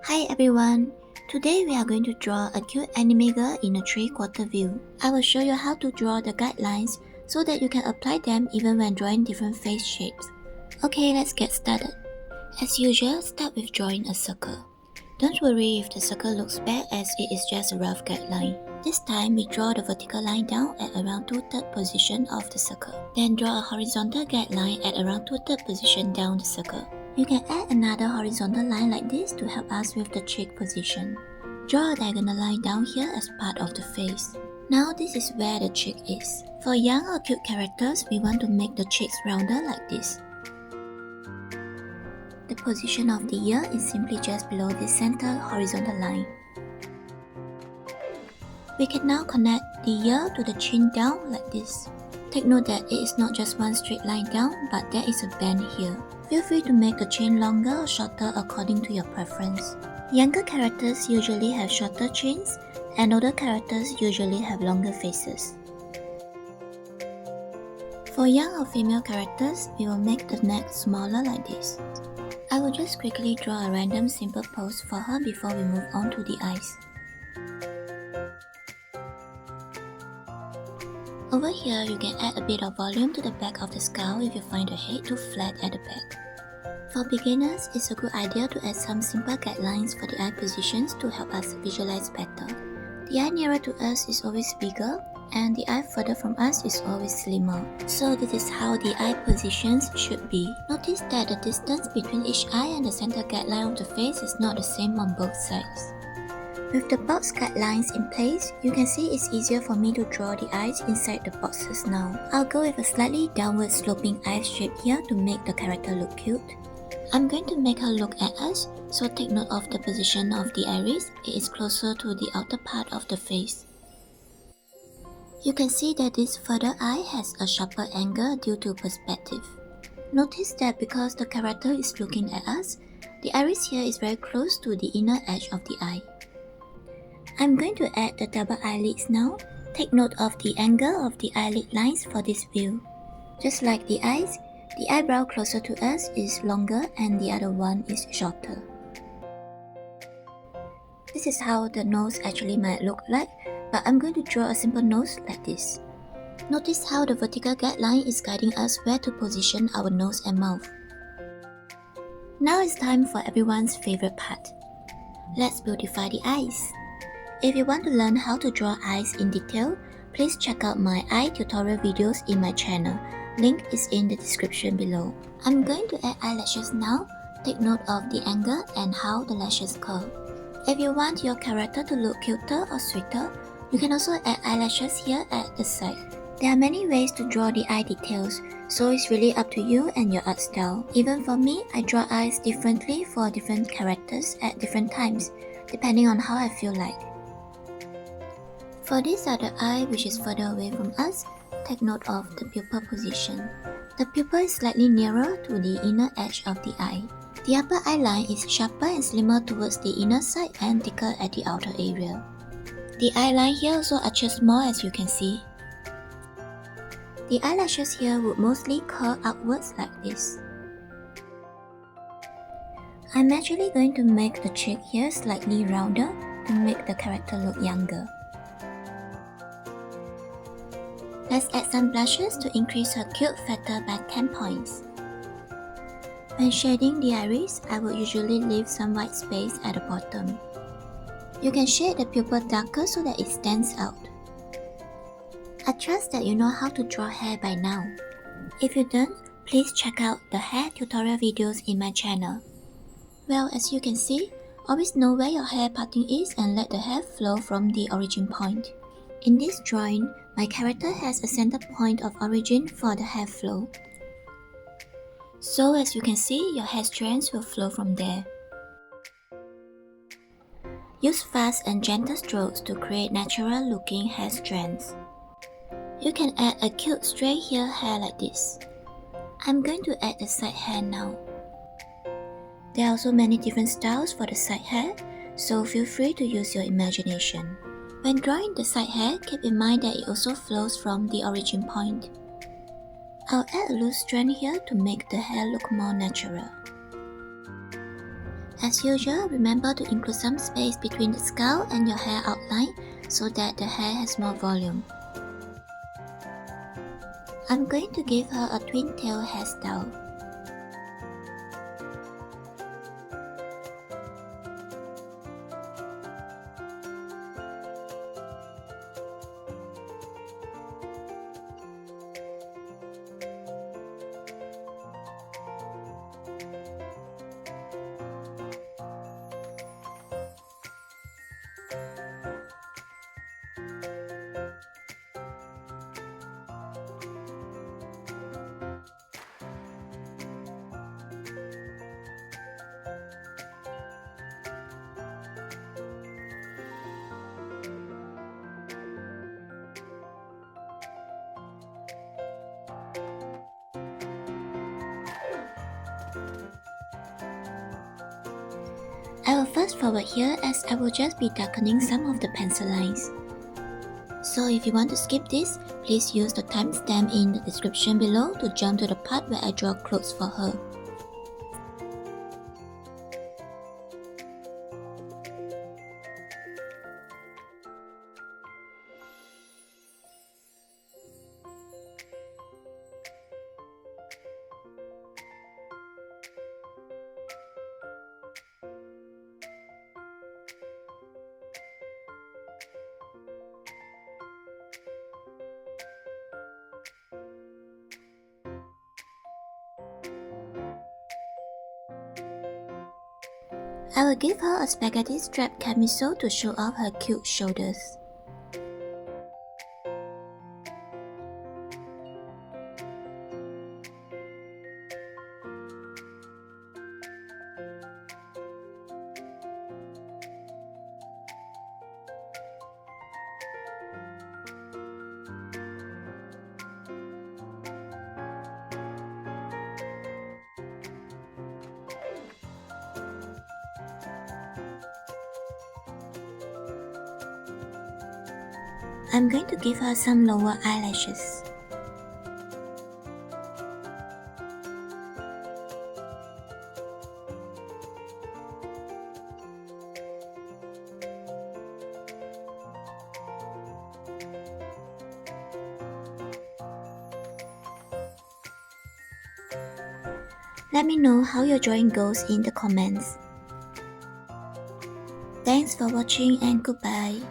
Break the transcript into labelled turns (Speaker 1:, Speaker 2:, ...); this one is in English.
Speaker 1: Hi everyone! Today we are going to draw a cute anime girl in a 3/4 view. I will show you how to draw the guidelines so that you can apply them even when drawing different face shapes. Okay, let's get started. As usual, start with drawing a circle. Don't worry if the circle looks bad as it is just a rough guideline. This time we draw the vertical line down at around 2/3 position of the circle. Then draw a horizontal guideline at around 2/3 position down the circle. You can add another horizontal line like this to help us with the cheek position. Draw a diagonal line down here as part of the face. Now this is where the cheek is. For young or cute characters, we want to make the cheeks rounder like this. The position of the ear is simply just below the center horizontal line. We can now connect the ear to the chin down like this. Take note that it is not just one straight line down, but there is a bend here. Feel free to make the chin longer or shorter according to your preference. Younger characters usually have shorter chins, and older characters usually have longer faces. For young or female characters, we will make the neck smaller like this. I will just quickly draw a random simple pose for her before we move on to the eyes. Over here, you can add a bit of volume to the back of the skull if you find the head too flat at the back. For beginners, it's a good idea to add some simple guidelines for the eye positions to help us visualize better. The eye nearer to us is always bigger, and the eye further from us is always slimmer. So this is how the eye positions should be. Notice that the distance between each eye and the center guideline of the face is not the same on both sides. With the box guidelines in place, you can see it's easier for me to draw the eyes inside the boxes now. I'll go with a slightly downward sloping eye shape here to make the character look cute. I'm going to make her look at us, so take note of the position of the iris. It is closer to the outer part of the face. You can see that this further eye has a sharper angle due to perspective. Notice that because the character is looking at us, the iris here is very close to the inner edge of the eye. I'm going to add the double eyelids now. Take note of the angle of the eyelid lines for this view. Just like the eyes, the eyebrow closer to us is longer and the other one is shorter. This is how the nose actually might look like, but I'm going to draw a simple nose like this. Notice how the vertical guideline is guiding us where to position our nose and mouth. Now it's time for everyone's favorite part. Let's beautify the eyes. If you want to learn how to draw eyes in detail, please check out my eye tutorial videos in my channel. Link is in the description below. I'm going to add eyelashes now. Take note of the angle and how the lashes curl. If you want your character to look cuter or sweeter, you can also add eyelashes here at the side. There are many ways to draw the eye details, so it's really up to you and your art style. Even for me, I draw eyes differently for different characters at different times, depending on how I feel like. For this other eye, which is further away from us, take note of the pupil position. The pupil is slightly nearer to the inner edge of the eye. The upper eye line is sharper and slimmer towards the inner side and thicker at the outer area. The eye line here also arches more, as you can see. The eyelashes here would mostly curl upwards like this. I'm actually going to make the cheek here slightly rounder to make the character look younger. Let's add some blushes to increase her cute factor by 10 points. When shading the iris, I will usually leave some white space at the bottom. You can shade the pupil darker so that it stands out. I trust that you know how to draw hair by now. If you don't, please check out the hair tutorial videos in my channel. Well, as you can see, always know where your hair parting is and let the hair flow from the origin point. In this drawing, my character has a center point of origin for the hair flow. So as you can see, your hair strands will flow from there. Use fast and gentle strokes to create natural looking hair strands. You can add a cute straight hair like this. I'm going to add the side hair now. There are also many different styles for the side hair, so feel free to use your imagination. When drawing the side hair, keep in mind that it also flows from the origin point. I'll add a loose strand here to make the hair look more natural. As usual, remember to include some space between the skull and your hair outline so that the hair has more volume. I'm going to give her a twin tail hairstyle. I will fast forward here as I will just be darkening some of the pencil lines. So if you want to skip this, please use the timestamp in the description below to jump to the part where I draw clothes for her. I will give her a spaghetti strap camisole to show off her cute shoulders. I'm going to give her some lower eyelashes. Let me know how your drawing goes in the comments. Thanks for watching and goodbye.